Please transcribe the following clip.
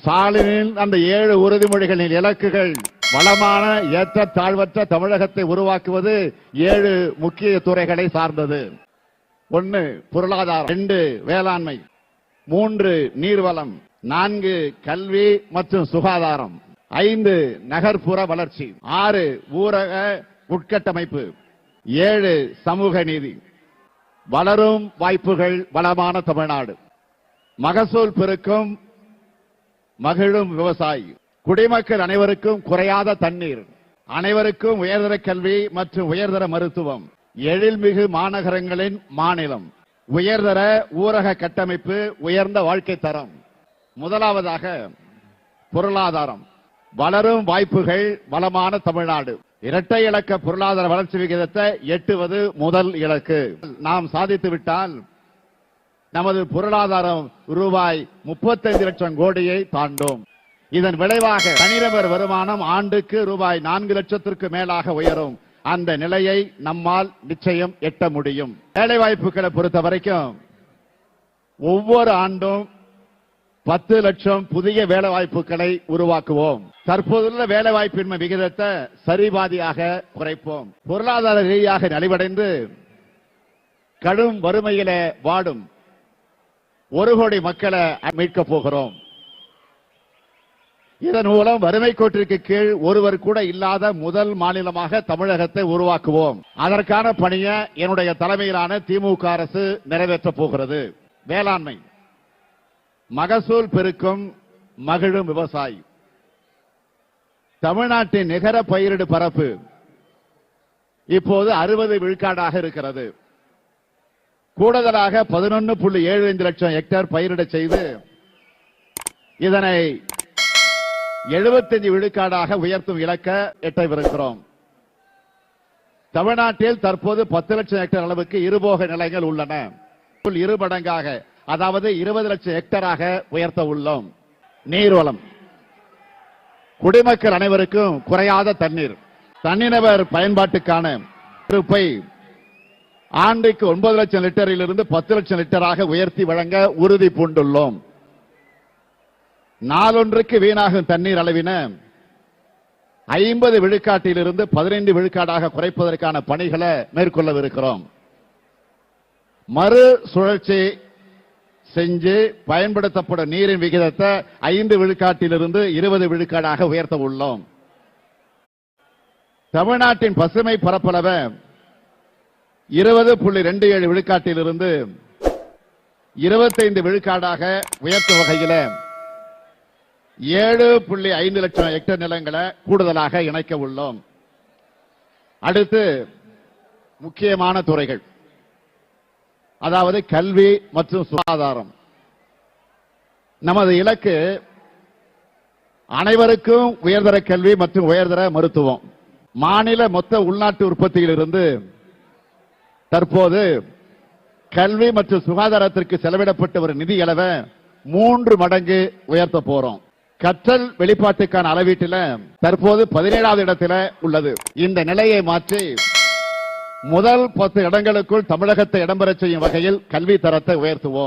ஸ்டாலினின் அந்த 7 உறுதிமொழிகளின் இலக்குகள் வளமான ஏற்ற தாழ்வற்ற தமிழகத்தை உருவாக்குவது 7 முக்கிய துறைகளை சார்ந்தது. 1 பொருளாதாரம், 2 வேளாண்மை, 3 நீர்வளம், 4 கல்வி மற்றும் சுகாதாரம், 5 நகர்ப்புற வளர்ச்சி, 6 ஊரக உட்கட்டமைப்பு, 7 சமூக நீதி. வளரும் வாய்ப்புகள் வளமான தமிழ்நாடு, மகசூல் பெருக்கும் மகிழும் விவசாயி, குடிமக்கள் அனைவருக்கும் குறையாத தண்ணீர், அனைவருக்கும் உயர்தர கல்வி மற்றும் உயர்தர மருத்துவம், எழில்மிகு மாநகரங்களின் மாநிலம், உயர்தர ஊரக கட்டமைப்பு, உயர்ந்த வாழ்க்கை தரம். முதலாவதாக பொருளாதாரம், வளரும் வாய்ப்புகள் வளமான தமிழ்நாடு. இரட்டை இலக்க பொருளாதார வளர்ச்சி விகிதத்தை எட்டுவது முதல் இலக்கு. நாம் சாதித்துவிட்டால் நமது பொருளாதாரம் ரூபாய் 35 லட்சம் கோடியை தாண்டும். இதன் விளைவாக தனிநபர் வருமானம் ஆண்டுக்கு ரூபாய் 4 லட்சத்திற்கு மேலாக உயரும். அந்த நிலையை நம்மால் நிச்சயம் எட்ட முடியும். வேலை வாய்ப்புகளை பொறுத்த வரைக்கும் ஒவ்வொரு ஆண்டும் 10 லட்சம் புதிய வேலை வாய்ப்புகளை உருவாக்குவோம். தற்போதுள்ள வேலை வாய்ப்பின்மை விகிதத்தை சரிபாதியாக குறைப்போம். பொருளாதார ரீதியாக நலிவடைந்து கடும் வறுமையில வாடும் 1 கோடி மக்களை மீட்கப் போகிறோம். இதன் மூலம் வறுமை கோட்டிற்கு கீழ் ஒருவர் கூட இல்லாத முதல் மாநிலமாக தமிழகத்தை உருவாக்குவோம். அதற்கான பணியை என்னுடைய தலைமையிலான திமுக அரசு நிறைவேற்றப் போகிறது. வேளாண்மை, மகசூல் பெருக்கும் மகிழும் விவசாயி. தமிழ்நாட்டின் நிகர பயிரிடு பரப்பு இப்போது 60 விழுக்காடாக இருக்கிறது. கூடுதலாக 11.75 லட்சம் ஹெக்டேர் பயிரிட செய்து இதனை 75 விழுக்காடாக உயர்த்தும் இலக்க எட்டவிருக்கிறோம். தமிழ்நாட்டில் தற்போது 10 லட்சம் ஹெக்டேர் அளவுக்கு இருபோக நிலங்கள் உள்ளன. இருமடங்காக, அதாவது 20 லட்சம் ஹெக்டராக உயர்த்த உள்ளோம். நீர்வளம், குடிமக்கள் அனைவருக்கும் குறையாத தண்ணீர், தனிநபர் பயன்பாட்டுக்கான இருப்பை ஆண்டுக்கு 9 லட்சம் லிட்டரில் இருந்து 10 லட்சம் லிட்டராக உயர்த்தி வழங்க உறுதி பூண்டுள்ளோம். நாளொன்றுக்கு வீணாகும் தண்ணீர் அளவின 50 விழுக்காட்டிலிருந்து 15 விழுக்காடாக குறைப்பதற்கான பணிகளை மேற்கொள்ளவிருக்கிறோம். மறு சுழற்சி செஞ்சு பயன்படுத்தப்படும் நீரின் விகிதத்தை 5 விழுக்காட்டிலிருந்து 20 விழுக்காடாக உயர்த்த உள்ளோம். தமிழ்நாட்டின் பசுமை பரப்பளவை 20.27 விழுக்காட்டிலிருந்து 25 விழுக்காடாக உயர்த்தும் வகையில் 7.5 லட்சம் ஹெக்டேர் நிலங்களை கூடுதலாக இணைக்க உள்ளோம். அடுத்து முக்கியமான துறைகள், அதாவது கல்வி மற்றும் சுகாதாரம். நமது இலக்கு அனைவருக்கும் உயர்தர கல்வி மற்றும் உயர்தர மருத்துவம். மாநில மொத்த உள்நாட்டு உற்பத்தியிலிருந்து தற்போது கல்வி மற்றும் சுகாதாரத்திற்கு செலவிடப்பட்டு வரும் நிதி அளவை 3 மடங்கு உயர்த்த போறோம். கற்றல் வெளிப்பாட்டுக்கான அளவீட்டில் தற்போது 17வது இடத்தில் உள்ளது. இந்த நிலையை மாற்றி முதல் 10 இடங்களுக்குள் தமிழகத்தை இடம்பெறச் செய்யும் வகையில் கல்வி தரத்தை உயர்த்துவோம்.